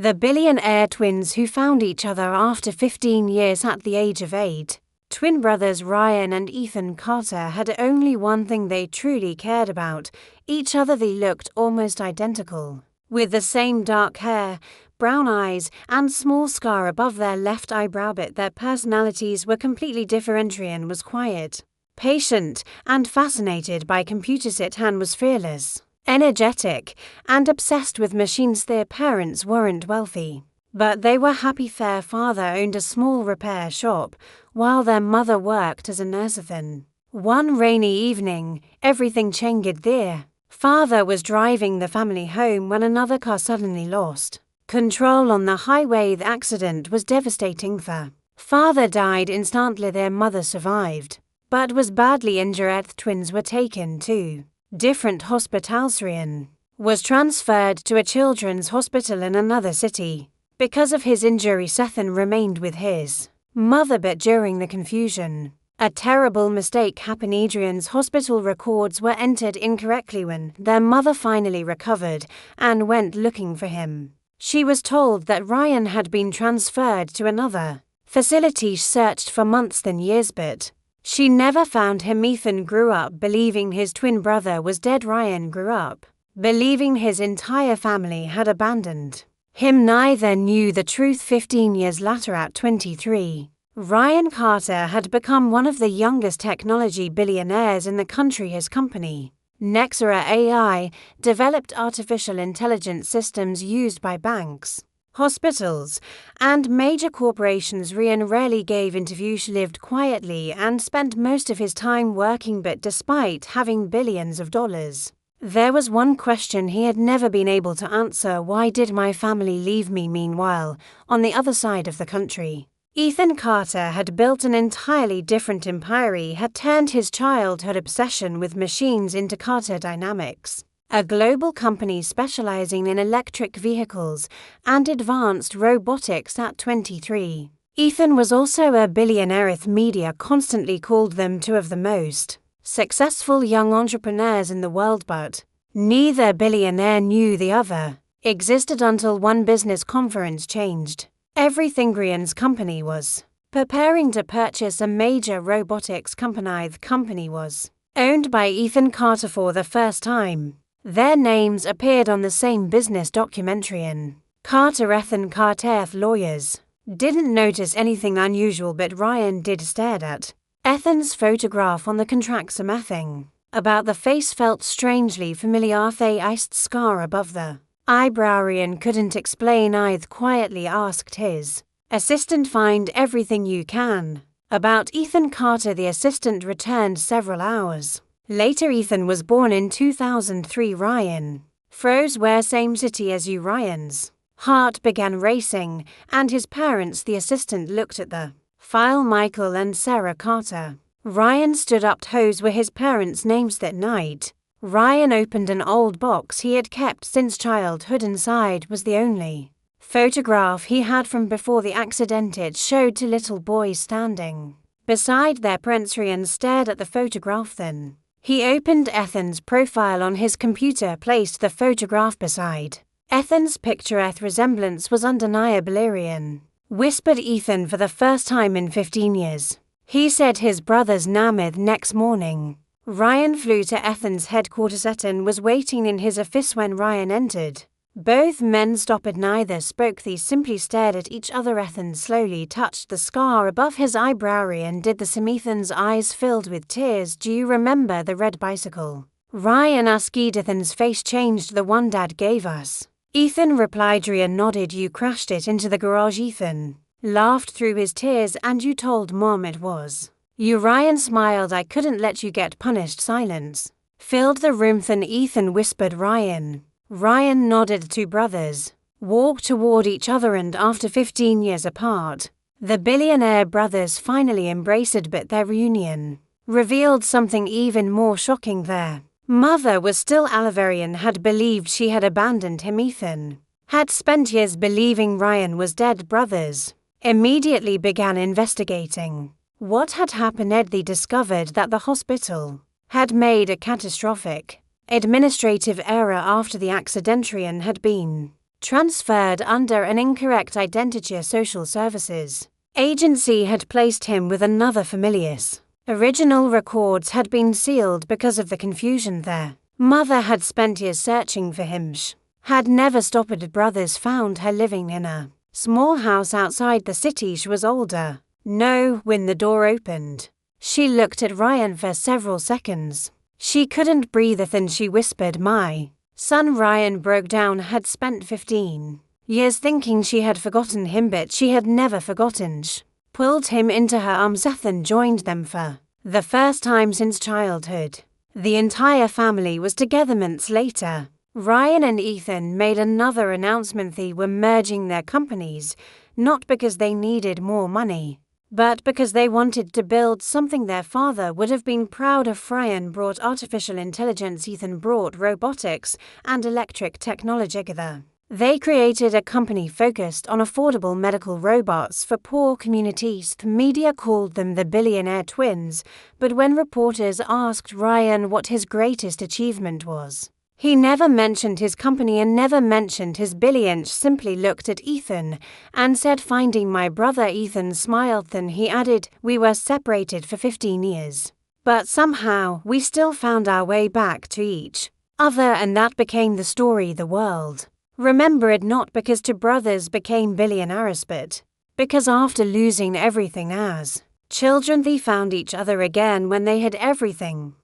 The Billionaire twins who found each other after 15 years at the age of 8. Twin brothers Ryan and Ethan Carter had only one thing they truly cared about, each other. They looked almost identical, with the same dark hair, brown eyes, and small scar above their left eyebrow, but their personalities were completely different. Ryan was quiet, patient, and fascinated by computers. Ethan was fearless, energetic, and obsessed with machines. Their parents weren't wealthy, but they were happy. Their father owned a small repair shop, while their mother worked as a nurse. One rainy evening, everything changed. Their father was driving the family home when another car suddenly lost control on the highway. The accident was devastating. The father died instantly. Their mother survived, but was badly injured. The twins were taken to different hospitals. Ryan was transferred to a children's hospital in another city. Because of his injury, Ethan remained with his mother, but during the confusion, a terrible mistake happened. Adrian's hospital records were entered incorrectly. When their mother finally recovered and went looking for him, she was told that Ryan had been transferred to another facility. She searched for months then years, but she never found him. Ethan grew up believing his twin brother was dead. Ryan grew up believing his entire family had abandoned him. Neither knew the truth. 15 years later, at 23, Ryan Carter had become one of the youngest technology billionaires in the country. His company, Nexera AI, developed artificial intelligence systems used by banks, hospitals, and major corporations. Ryan rarely gave interviews. He lived quietly and spent most of his time working, but despite having billions of dollars, there was one question he had never been able to answer: why did my family leave me? Meanwhile, on the other side of the country, Ethan Carter had built an entirely different empire. He had turned his childhood obsession with machines into Carter Dynamics, a global company specializing in electric vehicles and advanced robotics. At 23, Ethan was also a billionaire. Media constantly called them two of the most successful young entrepreneurs in the world, but neither billionaire knew the other existed until one business conference changed everything. Ryan's company was preparing to purchase a major robotics company. The company was owned by Ethan Carter for the first time. Their names appeared on the same business documentary. In Carter, Ethan Carter lawyers didn't notice anything unusual, but Ryan did. Stared at Ethan's photograph on the contract. Something about the face felt strangely familiar. The iced scar above the eyebrow. Ryan couldn't explain either. Quietly asked his assistant, "Find everything you can about Ethan Carter." The assistant returned several hours later. Ethan was born in 2003. Ryan froze. "Where? Same city as you?" Ryan's heart began racing, and his parents. The assistant looked at the file. "Michael and Sarah Carter." Ryan stood up. Those were his parents' names. That night, Ryan opened an old box he had kept since childhood. Inside was the only photograph he had from before the accident. It showed two little boys standing beside their parents. Ryan stared at the photograph. Then he opened Ethan's profile on his computer, placed the photograph beside Ethan's picture. Eth resemblance was undeniable. Ryan whispered Ethan for the first time in 15 years. He said his brother's name. Next morning, Ryan flew to Ethan's headquarters. Ethan was waiting in his office when Ryan entered. Both men stopped. Neither spoke. They simply stared at each other. Ethan slowly touched the scar above his eyebrow. Ryan did the same. Ethan's eyes filled with tears. "Do you remember the red bicycle?" Ryan asked. Ethan's face changed. "The one Dad gave us." Ethan replied. Ryan nodded. "You crashed it into the garage." Ethan laughed through his tears. "And you told Mom it was you?" Ryan smiled. "I couldn't let you get punished." Silence filled the room. Then Ethan whispered, "Ryan." Ryan nodded. Two brothers walked toward each other, and after 15 years apart, the Billionaire brothers finally embraced. But their reunion revealed something even more shocking. Their mother was still alive. Ryan had believed she had abandoned him. Ethan had spent years believing Ryan was dead. Brothers immediately began investigating what had happened. They discovered that the hospital had made a catastrophic administrative error after the accident. Ryan had been transferred under an incorrect identity. Social services agency had placed him with another familiars. Original records had been sealed because of the confusion there. Mother had spent years searching for him. She had never stopped. Brothers found her living in a small house outside the city. She was older. No, when the door opened, she looked at Ryan for several seconds. She couldn't breathe. Then she whispered, "My son." Ryan broke down. Had spent 15 years thinking she had forgotten him, but she had never forgotten. She pulled him into her arms and joined them for the first time since childhood. The entire family was together months later. Ryan and Ethan made another announcement. They were merging their companies, not because they needed more money, but because they wanted to build something their father would have been proud of. Ryan brought artificial intelligence, Ethan brought robotics and electric technology. Together, they created a company focused on affordable medical robots for poor communities. The media called them the Billionaire twins, but when reporters asked Ryan what his greatest achievement was, he never mentioned his company and never mentioned his billions. Simply looked at Ethan and said, "Finding my brother." Ethan smiled. Then he added, "We were separated for 15 years, but somehow we still found our way back to each other." And that became the story the world remembered, not because two brothers became billionaires, but because after losing everything as children they found each other again when they had everything.